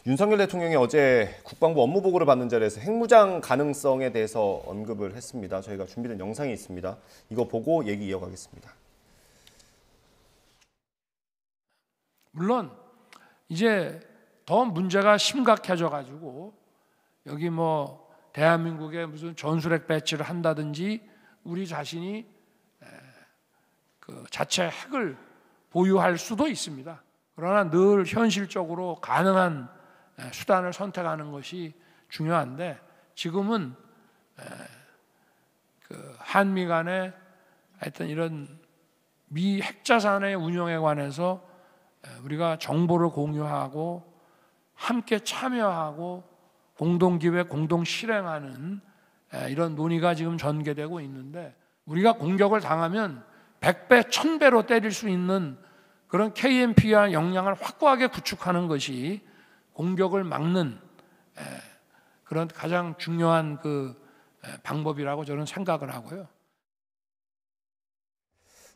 윤석열 대통령이 어제 국방부 업무보고를 받는 자리에서 핵무장 가능성에 대해서 언급을 했습니다. 저희가 준비된 영상이 있습니다. 이거 보고 얘기 이어가겠습니다. 물론 이제 더 문제가 심각해져 가지고 여기 뭐 대한민국에 무슨 전술핵 배치를 한다든지 우리 자신이 그 자체 핵을 보유할 수도 있습니다. 그러나 늘 현실적으로 가능한 수단을 선택하는 것이 중요한데 지금은 그 한미 간의 하여튼 이런 미 핵자산의 운용에 관해서 우리가 정보를 공유하고 함께 참여하고 공동기획, 공동 실행하는 이런 논의가 지금 전개되고 있는데 우리가 공격을 당하면 100배, 1000배로 때릴 수 있는 그런 KMP와 역량을 확고하게 구축하는 것이 공격을 막는 그런 가장 중요한 그 방법이라고 저는 생각을 하고요.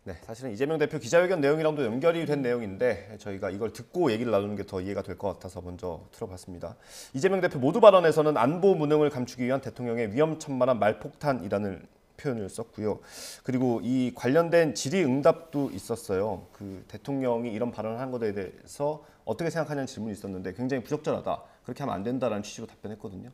네, 사실은 이재명 대표 기자회견 내용이랑도 연결이 된 내용인데 저희가 이걸 듣고 얘기를 나누는 게 더 이해가 될 것 같아서 먼저 들어봤습니다. 이재명 대표 모두 발언에서는 안보 무능을 감추기 위한 대통령의 위험천만한 말폭탄이라는 표현을 썼고요. 그리고 이 관련된 질의응답도 있었어요. 그 대통령이 이런 발언을 한 것에 대해서 어떻게 생각하냐는 질문이 있었는데 굉장히 부적절하다. 그렇게 하면 안 된다라는 취지로 답변했거든요.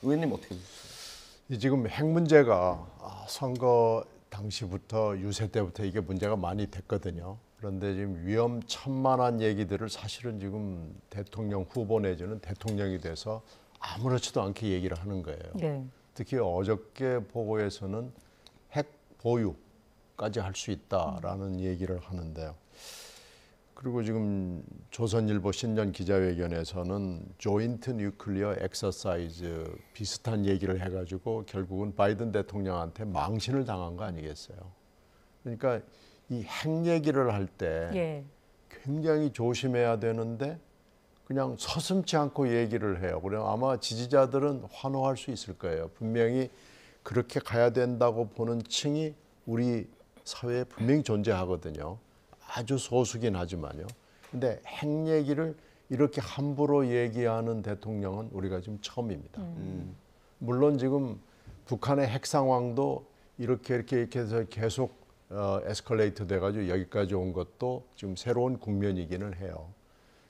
의원님 어떻게 보세요? 지금 핵 문제가 선거 당시부터 유세 때부터 이게 문제가 많이 됐거든요. 그런데 지금 위험천만한 얘기들을 사실은 지금 대통령 후보 내지는 대통령이 돼서 아무렇지도 않게 얘기를 하는 거예요. 네. 특히 어저께 보고에서는 핵 보유까지 할 수 있다라는 얘기를 하는데요. 그리고 지금 조선일보 신년 기자회견에서는 조인트 뉴클리어 엑서사이즈 비슷한 얘기를 해가지고 결국은 바이든 대통령한테 망신을 당한 거 아니겠어요. 그러니까 이 핵 얘기를 할 때 굉장히 조심해야 되는데 그냥 서슴지 않고 얘기를 해요. 그래서 아마 지지자들은 환호할 수 있을 거예요. 분명히 그렇게 가야 된다고 보는 층이 우리 사회에 분명히 존재하거든요. 아주 소수긴 하지만요. 근데 핵 얘기를 이렇게 함부로 얘기하는 대통령은 우리가 지금 처음입니다. 물론 지금 북한의 핵 상황도 이렇게 해서 계속 에스컬레이트 돼가지고 여기까지 온 것도 지금 새로운 국면이기는 해요.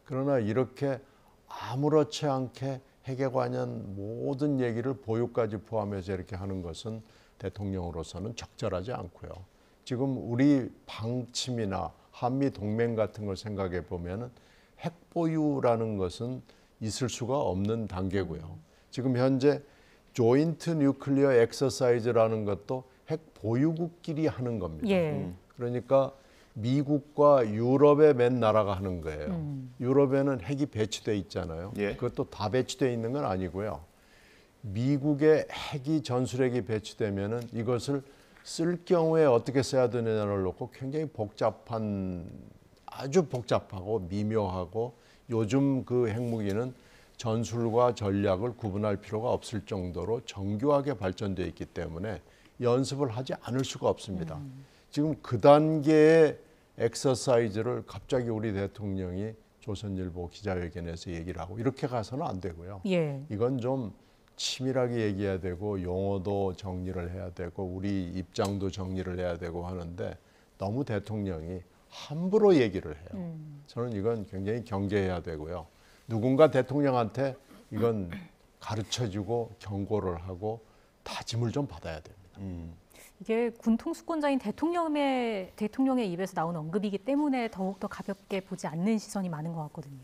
그러나 이렇게 아무렇지 않게 핵에 관한 모든 얘기를 보유까지 포함해서 이렇게 하는 것은 대통령으로서는 적절하지 않고요. 지금 우리 방침이나 한미 동맹 같은 걸 생각해 보면은 핵 보유라는 것은 있을 수가 없는 단계고요. 지금 현재 조인트 뉴클리어 엑서사이즈라는 것도 핵 보유국끼리 하는 겁니다. 그러니까 미국과 유럽의 몇 나라가 하는 거예요. 유럽에는 핵이 배치돼 있잖아요. 그것도 다 배치돼 있는 건 아니고요. 미국의 핵이 전술핵이 배치되면은 이것을 쓸 경우에 어떻게 써야 되느냐를 놓고 굉장히 복잡한, 아주 복잡하고 미묘하고 요즘 그 핵무기는 전술과 전략을 구분할 필요가 없을 정도로 정교하게 발전되어 있기 때문에 연습을 하지 않을 수가 없습니다. 지금 그 단계의 엑서사이즈를 갑자기 우리 대통령이 조선일보 기자회견에서 얘기를 하고 이렇게 가서는 안 되고요. 이건 좀 치밀하게 얘기해야 되고 용어도 정리를 해야 되고 우리 입장도 정리를 해야 되고 하는데 너무 대통령이 함부로 얘기를 해요. 저는 이건 굉장히 경계해야 되고요. 누군가 대통령한테 이건 가르쳐주고 경고를 하고 다짐을 좀 받아야 됩니다. 이게 군통수권자인 대통령의 입에서 나온 언급이기 때문에 더욱더 가볍게 보지 않는 시선이 많은 것 같거든요.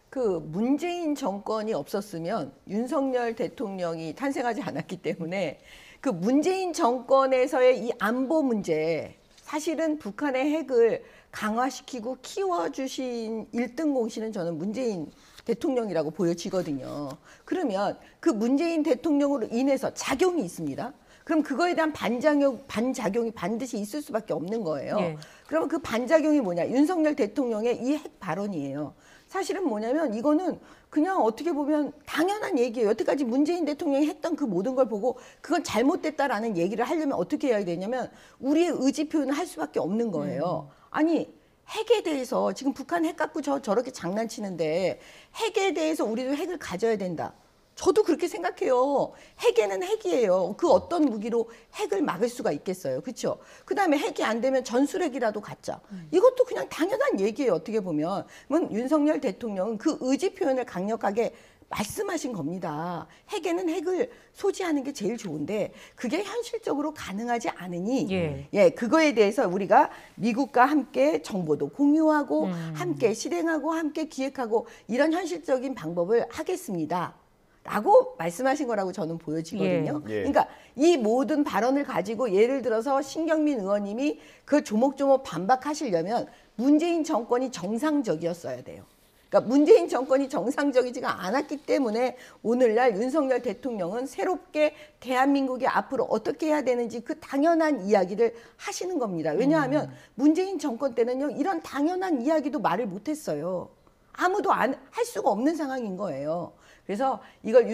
그 문재인 정권이 없었으면 윤석열 대통령이 탄생하지 않았기 때문에 그 문재인 정권에서의 이 안보 문제, 사실은 북한의 핵을 강화시키고 키워주신 1등 공신은 저는 문재인 대통령이라고 보여지거든요. 그러면 그 문재인 대통령으로 인해서 작용이 있습니다. 그럼 그거에 대한 반작용이 반드시 있을 수밖에 없는 거예요. 그러면 그 반작용이 뭐냐? 윤석열 대통령의 이 핵 발언이에요. 사실은 뭐냐면 이거는 그냥 어떻게 보면 당연한 얘기예요. 여태까지 문재인 대통령이 했던 그 모든 걸 보고 그건 잘못됐다라는 얘기를 하려면 어떻게 해야 되냐면 우리의 의지 표현을 할 수밖에 없는 거예요. 아니 핵에 대해서 지금 북한 핵 갖고 저렇게 장난치는데 핵에 대해서 우리도 핵을 가져야 된다. 저도 그렇게 생각해요. 핵에는 핵이에요. 그 어떤 무기로 핵을 막을 수가 있겠어요. 그렇죠? 그다음에 핵이 안 되면 전술핵이라도 갖자. 이것도 그냥 당연한 얘기예요. 어떻게 보면. 윤석열 대통령은 그 의지 표현을 강력하게 말씀하신 겁니다. 핵에는 핵을 소지하는 게 제일 좋은데 그게 현실적으로 가능하지 않으니 예, 그거에 대해서 우리가 미국과 함께 정보도 공유하고 함께 실행하고 함께 기획하고 이런 현실적인 방법을 하겠습니다. 라고 말씀하신 거라고 저는 보여지거든요. 예. 그러니까 이 모든 발언을 가지고 예를 들어서 신경민 의원님이 그 조목조목 반박하시려면 문재인 정권이 정상적이었어야 돼요. 그러니까 문재인 정권이 정상적이지가 않았기 때문에 오늘날 윤석열 대통령은 새롭게 대한민국이 앞으로 어떻게 해야 되는지 그 당연한 이야기를 하시는 겁니다. 왜냐하면 문재인 정권 때는요, 이런 당연한 이야기도 말을 못했어요. 아무도 할 수가 없는 상황인 거예요. 그래서 이걸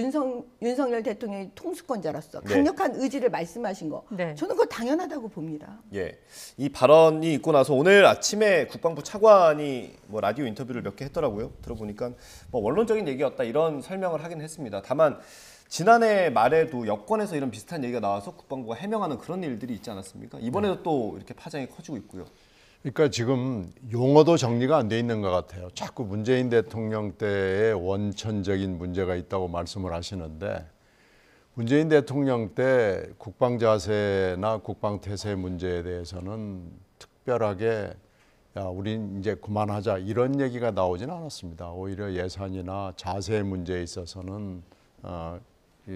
윤석열 대통령이 통수권자로서 강력한 의지를 말씀하신 거, 저는 그거 당연하다고 봅니다. 예, 이 발언이 있고 나서 오늘 아침에 국방부 차관이 뭐 라디오 인터뷰를 몇 개 했더라고요. 들어보니까 뭐 원론적인 얘기였다 이런 설명을 하긴 했습니다. 다만 지난해 말에도 여권에서 이런 비슷한 얘기가 나와서 국방부가 해명하는 그런 일들이 있지 않았습니까? 이번에도 또 이렇게 파장이 커지고 있고요. 그러니까 지금 용어도 정리가 안 돼 있는 것 같아요. 자꾸 문재인 대통령 때의 원천적인 문제가 있다고 말씀을 하시는데 문재인 대통령 때 국방 자세나 국방 태세 문제에 대해서는 특별하게 야, 우린 이제 그만하자 이런 얘기가 나오진 않았습니다. 오히려 예산이나 자세 문제에 있어서는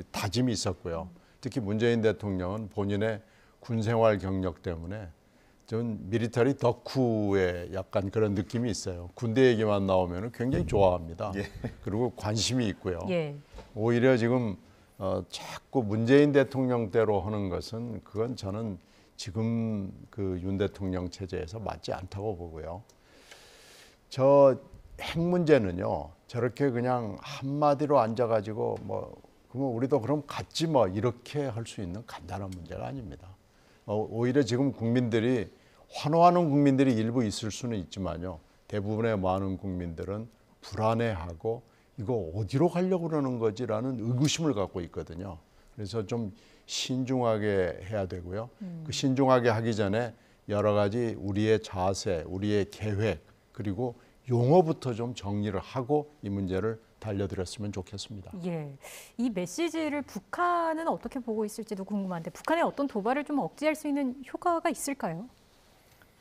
다짐이 있었고요. 특히 문재인 대통령은 본인의 군생활 경력 때문에 전 미리터리 덕후의 약간 그런 느낌이 있어요. 군대 얘기만 나오면 굉장히 좋아합니다. 그리고 관심이 있고요. 오히려 지금 자꾸 문재인 대통령 때로 하는 것은 그건 저는 지금 그 윤 대통령 체제에서 맞지 않다고 보고요. 저 핵 문제는요. 저렇게 그냥 한마디로 앉아가지고 그러면 우리도 그럼 같지 뭐 이렇게 할 수 있는 간단한 문제가 아닙니다. 오히려 지금 국민들이 환호하는 국민들이 일부 있을 수는 있지만요. 대부분의 많은 국민들은 불안해하고 이거 어디로 가려고 그러는 거지라는 의구심을 갖고 있거든요. 그래서 좀 신중하게 해야 되고요. 그 신중하게 하기 전에 여러 가지 우리의 자세, 우리의 계획 그리고 용어부터 좀 정리를 하고 이 문제를 달려드렸으면 좋겠습니다. 예, 이 메시지를 북한은 어떻게 보고 있을지도 궁금한데 북한의 어떤 도발을 좀 억제할 수 있는 효과가 있을까요?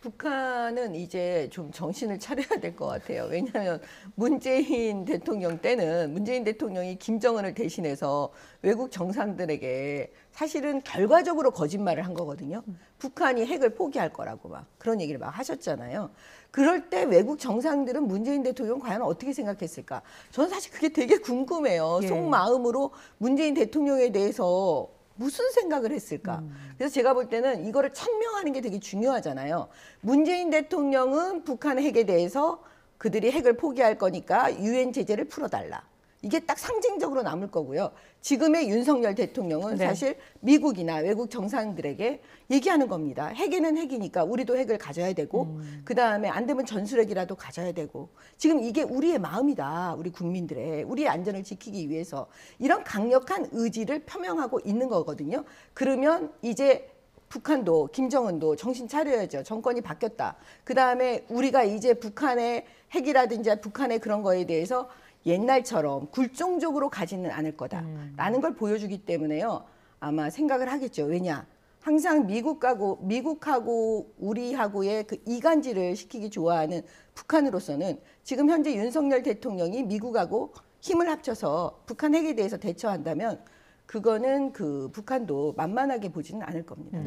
북한은 이제 좀 정신을 차려야 될 것 같아요. 왜냐하면 문재인 대통령 때는 문재인 대통령이 김정은을 대신해서 외국 정상들에게 사실은 결과적으로 거짓말을 한 거거든요. 북한이 핵을 포기할 거라고 막 그런 얘기를 막 하셨잖아요. 그럴 때 외국 정상들은 문재인 대통령 과연 어떻게 생각했을까? 저는 사실 그게 되게 궁금해요. 속마음으로 문재인 대통령에 대해서 무슨 생각을 했을까? 그래서 제가 볼 때는 이거를 천명하는 게 되게 중요하잖아요. 문재인 대통령은 북한 핵에 대해서 그들이 핵을 포기할 거니까 유엔 제재를 풀어달라. 이게 딱 상징적으로 남을 거고요. 지금의 윤석열 대통령은 사실 미국이나 외국 정상들에게 얘기하는 겁니다. 핵에는 핵이니까 우리도 핵을 가져야 되고 그다음에 안 되면 전술핵이라도 가져야 되고 지금 이게 우리의 마음이다. 우리 국민들의 우리의 안전을 지키기 위해서 이런 강력한 의지를 표명하고 있는 거거든요. 그러면 이제 북한도 김정은도 정신 차려야죠. 정권이 바뀌었다. 그다음에 우리가 이제 북한의 핵이라든지 북한의 그런 거에 대해서 옛날처럼 굴종적으로 가지는 않을 거다라는 걸 보여주기 때문에요. 아마 생각을 하겠죠. 왜냐? 항상 미국하고 우리하고의 그 이간질을 시키기 좋아하는 북한으로서는 지금 현재 윤석열 대통령이 미국하고 힘을 합쳐서 북한 핵에 대해서 대처한다면 그거는 그 북한도 만만하게 보지는 않을 겁니다.